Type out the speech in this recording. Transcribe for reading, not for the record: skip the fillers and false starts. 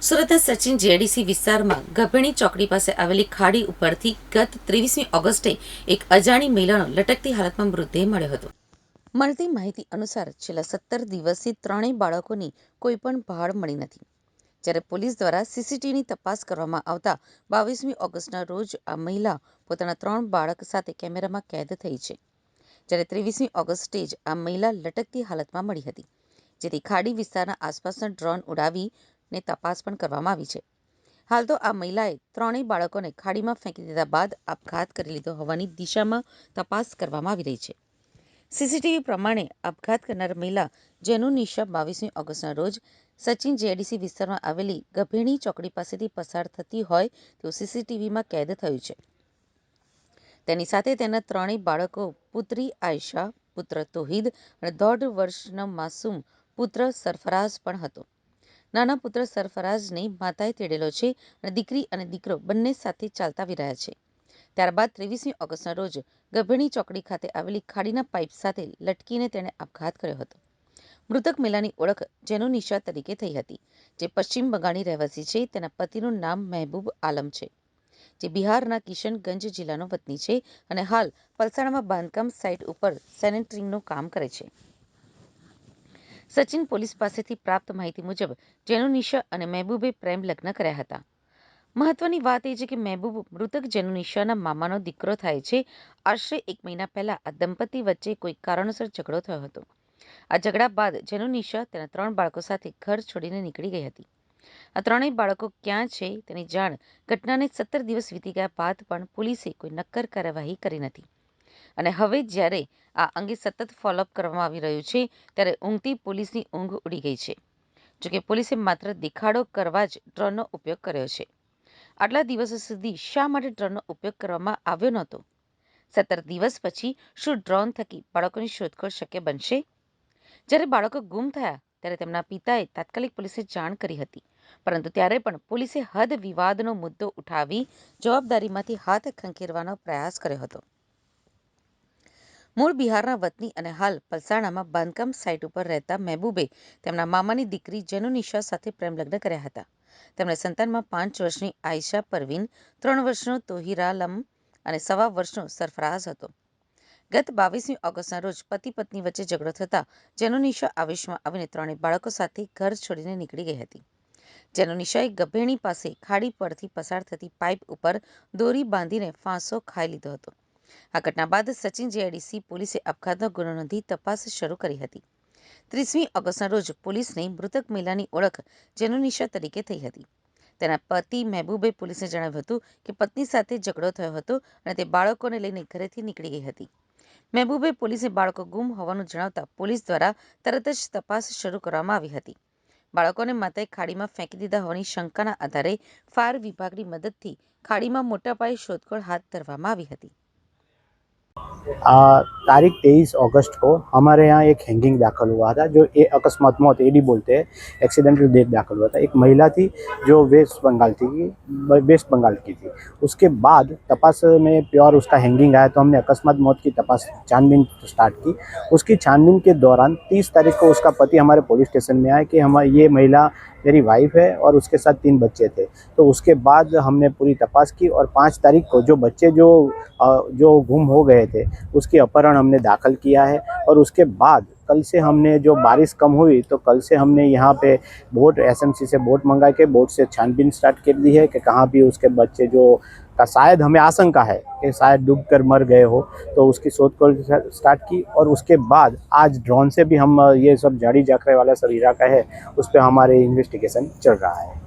સુરતના સચિન જેડીસી વિસ્તારમાં ગભેણી ચોકડી પાસે આવેલી ખાડી ઉપરથી ગત 23મી ઓગસ્ટે એક અજાણી મહિલાનો લટકતી હાલતમાં મૃતદેહ મળ્યો હતો। મળતી માહિતી અનુસાર છેલ્લા 17 દિવસથી ત્રણેય બાળકોની કોઈ પણ ભાળ મળી નથી, જ્યારે પોલીસ દ્વારા સીસીટીવીની તપાસ કરવામાં આવતા 22મી ઓગસ્ટના રોજ આ મહિલા પોતાના 3 બાળક સાથે કેમેરામાં કેદ થઈ છે, જ્યારે 23મી ઓગસ્ટે જ આ મહિલા લટકતી હાલતમાં મળી હતી, જેથી ખાડી વિસ્તારના આસપાસના ડ્રોન ઉડાવીને તપાસ પણ કરવામાં આવી છે। હાલ તો આ મહિલાએ ત્રણેય બાળકોને ખાડીમાં ફેંકી દીધા બાદ આપઘાત કરી લીધો હોવાની દિશામાં તપાસ કરવામાં આવી રહી છે। સીસીટીવી પ્રમાણે આપઘાત કરનાર મહિલા જેનુનિશા 22મી ઓગસ્ટના રોજ સચિન જેડીસી વિસ્તારમાં આવેલી ગભેણી ચોકડી પાસેથી પસાર થતી હોય તેવું સીસીટીવીમાં કેદ થયું છે। તેની સાથે તેના ત્રણેય બાળકો પુત્રી આયશા, પુત્ર તોહિદ અને 1.5 વર્ષનો માસૂમ પુત્ર સરફરાઝ પણ હતો। નાના પુત્ર સરફરાઝને માતાએ તેડેલો છે અને દીકરી અને દીકરો બંને સાથે ચાલતા આવી રહ્યા છે। ત્યારબાદ 23મી ઓગસ્ટના રોજ ગભેણી ચોકડી ખાતે આવેલી ખાડીના પાઇપ સાથે લટકીને તેણે આપઘાત કર્યો હતો। મૃતક મહિલાની ઓળખ જેનુનિશા તરીકે થઈ હતી, જે પશ્ચિમ બંગાળની રહેવાસી છે। તેના પતિનું નામ મહેબૂબ આલમ છે, જે બિહારના કિશનગંજ જિલ્લાનો વતની છે અને હાલ પલસાણામાં બાંધકામ સાઇટ ઉપર સેનિટરિંગનું કામ કરે છે। સચિન પોલીસ પાસેથી પ્રાપ્ત માહિતી મુજબ જેનુનિશા અને મહેબૂબે પ્રેમ લગ્ન કર્યા હતા। મહત્વની વાત એ છે કે મહેબૂબ મૃતક જેનુનિશાના મામાનો દીકરો થાય છે। આશરે 1 મહિના પહેલા આ દંપતી વચ્ચે કોઈ કારણોસર ઝઘડો થયો હતો। આ ઝઘડા બાદ જેનુનિશા તેના 3 બાળકો સાથે ઘર છોડીને નીકળી ગઈ હતી। આ ત્રણેય બાળકો ક્યાં છે તેની જાણ ઘટનાને 17 દિવસ વીતી ગયા બાદ પણ પોલીસે કોઈ નક્કર કાર્યવાહી કરી નથી અને હવે જ્યારે આ અંગે સતત ફોલોઅપ કરવામાં આવી રહ્યું છે, ત્યારે ઊંઘતી પોલીસની ઊંઘ ઉડી ગઈ છે। જોકે પોલીસે માત્ર દેખાડો કરવા જ ડ્રોનનો ઉપયોગ કર્યો છે। આટલા દિવસો સુધી શા માટે ડ્રોનનો ઉપયોગ કરવામાં આવ્યો નહોતો? 17 દિવસ પછી શું ડ્રોન થકી બાળકોની શોધખોળ શક્ય બનશે? જ્યારે બાળકો ગુમ થયા ત્યારે તેમના પિતાએ તાત્કાલિક પોલીસે જાણ કરી હતી, પરંતુ ત્યારે પણ પોલીસે હદ વિવાદનો મુદ્દો ઉઠાવી જવાબદારીમાંથી હાથ ખંખેરવાનો પ્રયાસ કર્યો હતો। મૂળ બિહારના વતની અને હાલ પલસાણામાં બાંધકામ સાઇટ ઉપર રહેતા મહેબૂબે તેમના મામાની દીકરી જેનુનિશા સાથે પ્રેમ લગ્ન કર્યા હતા। તેમણે સંતાનમાં 5 વર્ષની આયશા પરવીન, 3 વર્ષનો તોહિરાલમ અને 1.25 વર્ષનો સરફરાઝ હતો। ગત 22મી ઓગસ્ટના રોજ પતિ પત્ની વચ્ચે ઝઘડો થતા જેનુનિશા આવેશમાં આવીને ત્રણેય બાળકો સાથે ઘર છોડીને નીકળી ગઈ હતી। જેનુનિશાએ ગભેણી પાસે ખાડી પરથી પસાર થતી પાઇપ ઉપર દોરી બાંધીને ફાંસો ખાઈ લીધો હતો। આ ઘટના બાદ સચિન જેડીસી પોલીસે આપઘાતનો ગુનો નોંધી તપાસ શરૂ કરી હતી। 30મી ઓગસ્ટના રોજ પોલીસને મૃતક મહિલાની ઓળખ જેનુનિશા તરીકે થઈ હતી। તેના પતિ મહેબૂબે પોલીસને જણાવ્યું હતું કે પત્ની સાથે ઝઘડો થયો હતો અને તે બાળકોને લઈને ઘરેથી નીકળી ગઈ હતી। મહેબૂબે પોલીસને બાળકો ગુમ હોવાનું જણાવતા પોલીસ દ્વારા તરત જ તપાસ શરૂ કરવામાં આવી હતી। બાળકોને માતાએ ખાડીમાં ફેંકી દીધા હોવાની શંકાના આધારે ફાયર વિભાગની મદદથી ખાડીમાં મોટા પાયે શોધખોળ હાથ ધરવામાં આવી હતી। तारीख 23 अगस्त को हमारे यहाँ एक हैंगिंग दाखिल हुआ था, जो ये अकस्मात मौत एडी बोलते हैं, एक्सीडेंटल डेथ दाखिल हुआ था। एक महिला थी जो वेस्ट बंगाल की थी। उसके बाद तपास में प्योर उसका हैंगिंग आया, तो हमने अकस्मात मौत की तपास छानबीन स्टार्ट की। उसकी छानबीन के दौरान 30 तारीख को उसका पति हमारे पुलिस स्टेशन में आया कि ये महिला मेरी वाइफ है और उसके साथ 3 बच्चे थे। तो उसके बाद हमने पूरी तपास की और 5 तारीख को जो बच्चे जो गुम हो गए थे उसकी अपहरण हमने दाखिल किया है। और उसके बाद कल से हमने, जो बारिश कम हुई तो कल से हमने यहाँ पे बोट एसएमसी से बोट मंगा के बोट से छानबीन स्टार्ट कर दी है कि कहाँ भी उसके बच्चे जो का शायद हमें आशंका है कि शायद डूबकर मर गए हो, तो उसकी शोधखोल स्टार्ट की। और उसके बाद आज ड्रोन से भी हम ये सब झाड़ी झाकरे वाला सब इलाका है उस पर हमारे इन्वेस्टिगेशन चल रहा है।